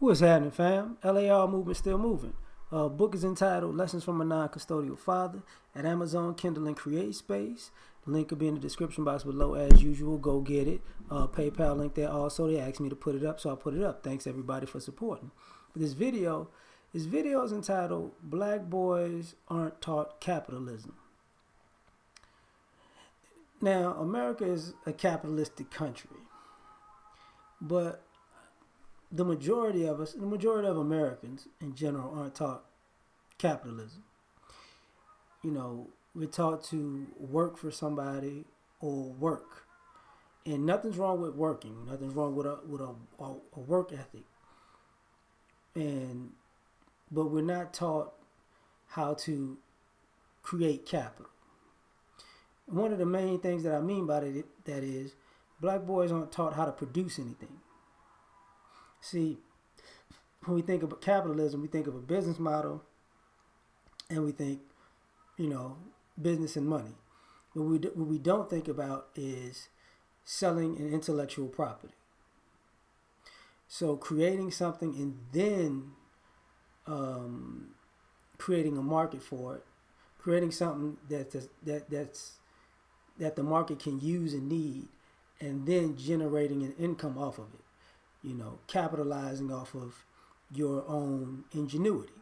What's happening, fam? L.A.R. movement still moving. Book is entitled Lessons from a Non-Custodial Father at Amazon, Kindle, and Create Space. The link will be in the description box below as usual. Go get it. PayPal link there also. They asked me to put it up, so I put it up. Thanks everybody for supporting. But this video is entitled Black Boys Aren't Taught Capitalism. Now, America is a capitalistic country, but the majority of us, the majority of Americans in general, aren't taught capitalism. You know, we're taught to work for somebody or work, and nothing's wrong with working. Nothing's wrong with a work ethic, and but we're not taught how to create capital. One of the main things that I mean by that is black boys aren't taught how to produce anything. See, when we think about capitalism, we think of a business model and we think, business and money. What we don't think about is selling an intellectual property. So creating something and then creating a market for it, creating something that the market can use and need, and then generating an income off of it. Capitalizing off of your own ingenuity.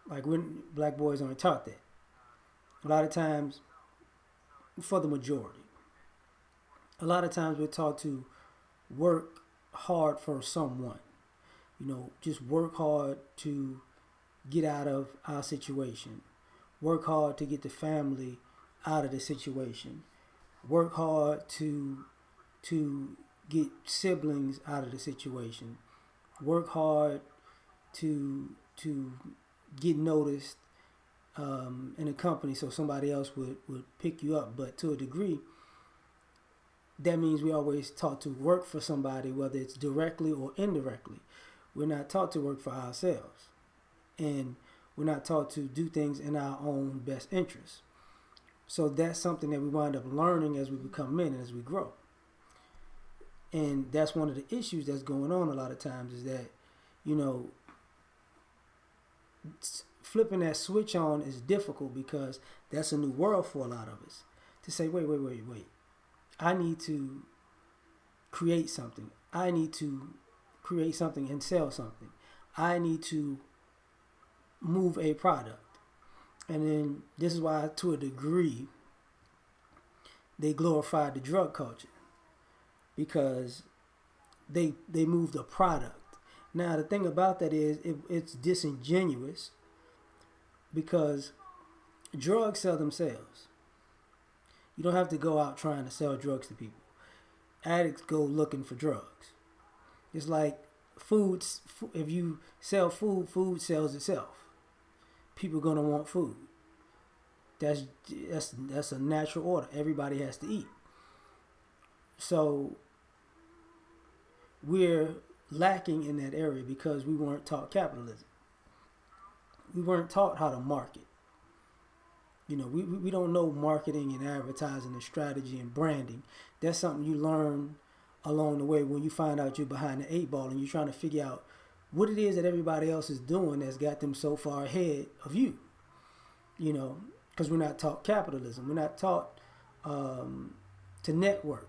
Like when black boys aren't taught that. A lot of times, for the majority, a lot of times we're taught to work hard for someone. Just work hard to get out of our situation. Work hard to get the family out of the situation. Work hard to get siblings out of the situation. Work hard to get noticed in a company so somebody else would pick you up. But to a degree, that means we're always taught to work for somebody, whether it's directly or indirectly. We're not taught to work for ourselves. And we're not taught to do things in our own best interest. So that's something that we wind up learning as we become men and as we grow. And that's one of the issues that's going on a lot of times is that, flipping that switch on is difficult because that's a new world for a lot of us. To say, wait. I need to create something. I need to create something and sell something. I need to move a product. And then this is why, to a degree, they glorified the drug culture. Because they moved a product. Now the thing about that is it's disingenuous because drugs sell themselves. You don't have to go out trying to sell drugs to people. Addicts go looking for drugs. It's like foods. If you sell food, food sells itself. People are gonna want food. That's a natural order. Everybody has to eat. So we're lacking in that area because we weren't taught capitalism. We weren't taught how to market. We don't know marketing and advertising and strategy and branding. That's something you learn along the way when you find out you're behind the eight ball and you're trying to figure out what it is that everybody else is doing that's got them so far ahead of you. Because we're not taught capitalism. We're not taught to network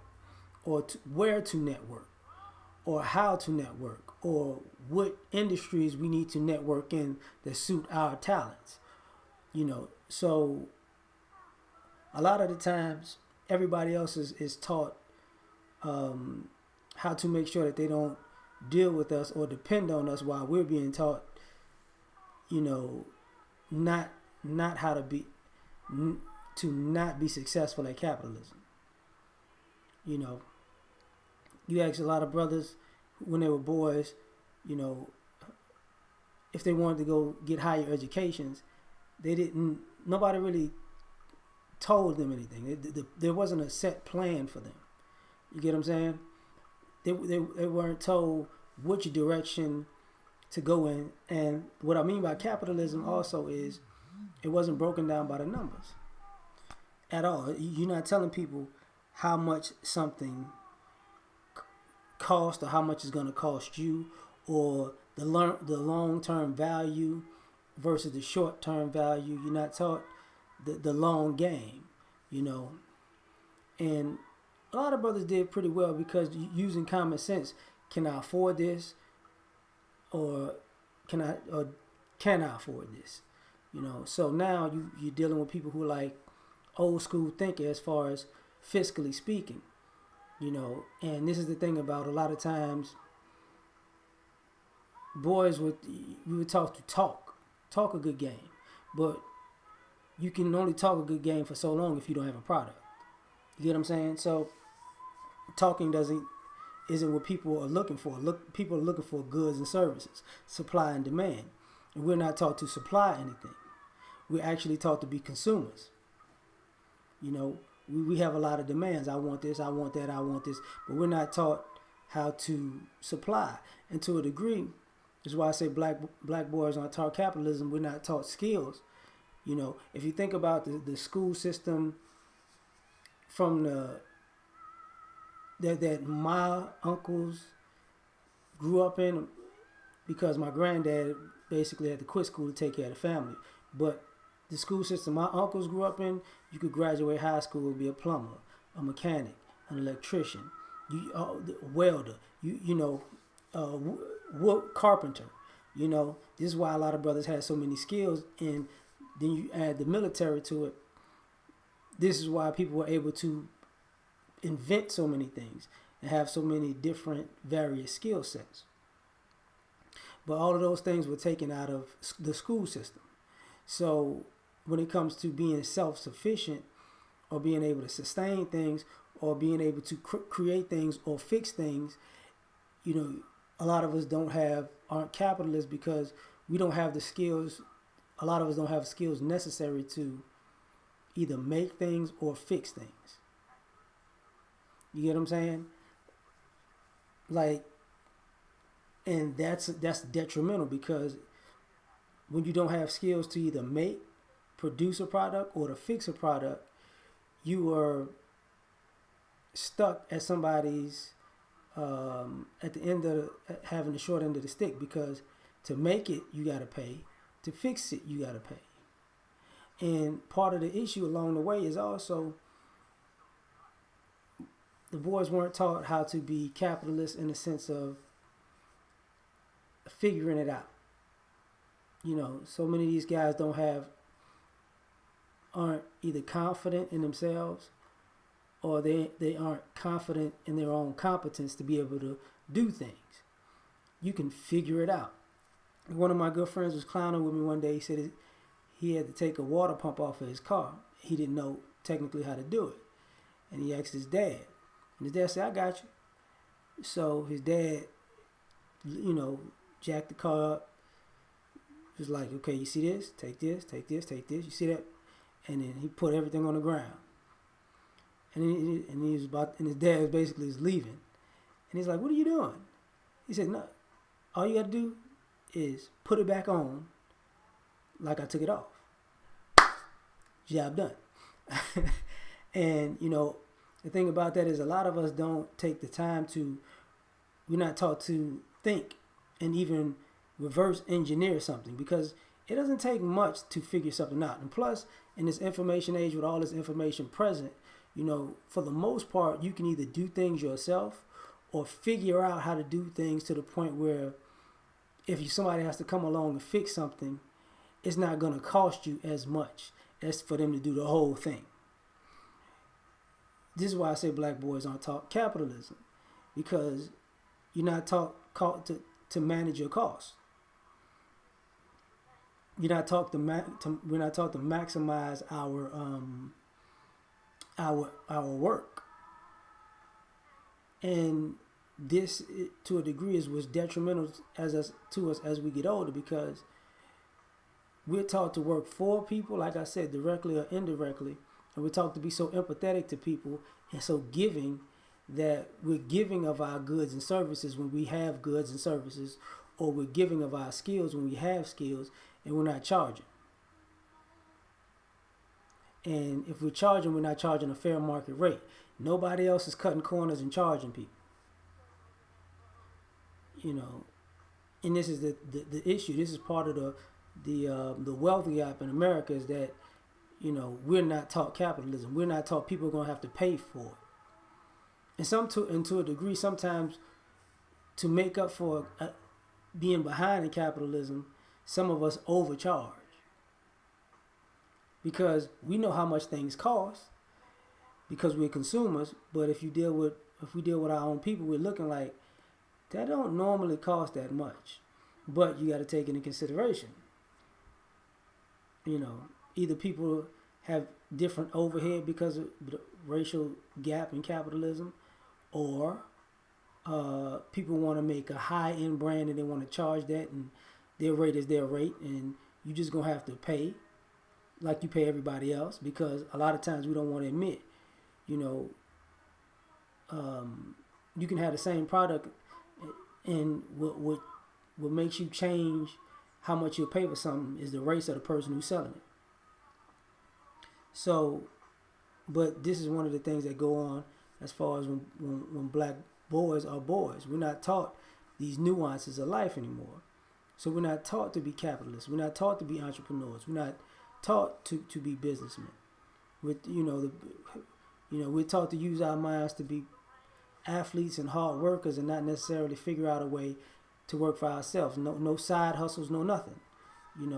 or where to network or how to network or what industries we need to network in that suit our talents. So a lot of the times everybody else is taught how to make sure that they don't deal with us or depend on us while we're being taught, not how to not be successful at capitalism. You ask a lot of brothers when they were boys, if they wanted to go get higher educations, nobody really told them anything. There wasn't a set plan for them. You get what I'm saying? They weren't told which direction to go in. And what I mean by capitalism also is it wasn't broken down by the numbers at all. You're not telling people how much something cost or how much it's going to cost you or the long term value versus the short term value. You're not taught the long game, you know. And a lot of brothers did pretty well because using common sense, can I afford this, or can I afford this? You know, so now you're dealing with people who are like old school thinker as far as fiscally speaking, you know. And this is the thing about a lot of times boys would we would talk a good game, but you can only talk a good game for so long if you don't have a product. You get what I'm saying? So talking doesn't isn't what people are looking for. People are looking for goods and services, supply and demand, and we're not taught to supply anything. We're actually taught to be consumers. You know, we have a lot of demands. I want this, I want that, I want this, but we're not taught how to supply. And to a degree, that's why I say black boys aren't taught capitalism. We're not taught skills. You know, if you think about the school system from that my uncles grew up in, because my granddad basically had to quit school to take care of the family. But the school system my uncles grew up in, you could graduate high school and be a plumber, a mechanic, an electrician, a welder, wood carpenter. You know, this is why a lot of brothers had so many skills, and then you add the military to it. This is why people were able to invent so many things and have so many different various skill sets. But all of those things were taken out of the school system. So when it comes to being self-sufficient or being able to sustain things or being able to create things or fix things, you know, a lot of us aren't capitalists because we don't have the skills. A lot of us don't have skills necessary to either make things or fix things. You get what I'm saying? Like, and that's detrimental because when you don't have skills to either make, produce a product or to fix a product, you are stuck at somebody's at the end of having the short end of the stick, because to make it you got to pay, to fix it you got to pay. And part of the issue along the way is also the boys weren't taught how to be capitalists in the sense of figuring it out. You know, so many of these guys aren't either confident in themselves or they aren't confident in their own competence to be able to do things. You can figure it out. One of my good friends was clowning with me one day. He said he had to take a water pump off of his car. He didn't know technically how to do it. And he asked his dad. And his dad said, I got you. So his dad, you know, jacked the car up. He was like, okay, you see this? Take this, take this, take this. You see that? And then he put everything on the ground. And his dad was basically leaving. And he's like, what are you doing? He said, no, all you got to do is put it back on like I took it off. Job done. And, you know, the thing about that is a lot of us don't take the time we're not taught to think and even reverse engineer something, because it doesn't take much to figure something out. And plus, in this information age with all this information present, you know, for the most part, you can either do things yourself or figure out how to do things to the point where if somebody has to come along and fix something, it's not going to cost you as much as for them to do the whole thing. This is why I say black boys aren't taught capitalism, because you're not taught to manage your costs. You're not taught we're not taught to maximize our work. And this, to a degree, is what's detrimental to us as we get older, because we're taught to work for people, like I said, directly or indirectly, and we're taught to be so empathetic to people and so giving that we're giving of our goods and services when we have goods and services, or we're giving of our skills when we have skills, and we're not charging. And if we're charging, we're not charging a fair market rate. Nobody else is cutting corners and charging people. You know, and this is the issue. This is part of the wealth gap in America is that we're not taught capitalism. We're not taught people are gonna have to pay for it, and to a degree, sometimes to make up for being behind in capitalism, some of us overcharge because we know how much things cost because we're consumers. But if we deal with our own people, we're looking like that don't normally cost that much. But you got to take into consideration, you know, either people have different overhead because of the racial gap in capitalism, or people want to make a high end brand and they want to charge that, and their rate is their rate, and you just gonna have to pay like you pay everybody else because a lot of times we don't want to admit, you know, you can have the same product, and what makes you change how much you'll pay for something is the race of the person who's selling it. So, but this is one of the things that go on as far as when black boys are boys. We're not taught these nuances of life anymore. So we're not taught to be capitalists. We're not taught to be entrepreneurs. We're not taught to be businessmen. With we're taught to use our minds to be athletes and hard workers and not necessarily figure out a way to work for ourselves. No side hustles, no nothing.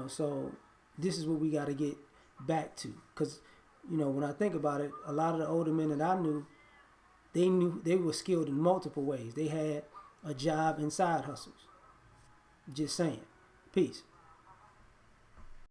So this is what we got to get back to. Because, when I think about it, a lot of the older men that I knew they were skilled in multiple ways. They had a job and side hustles. Just saying. Peace.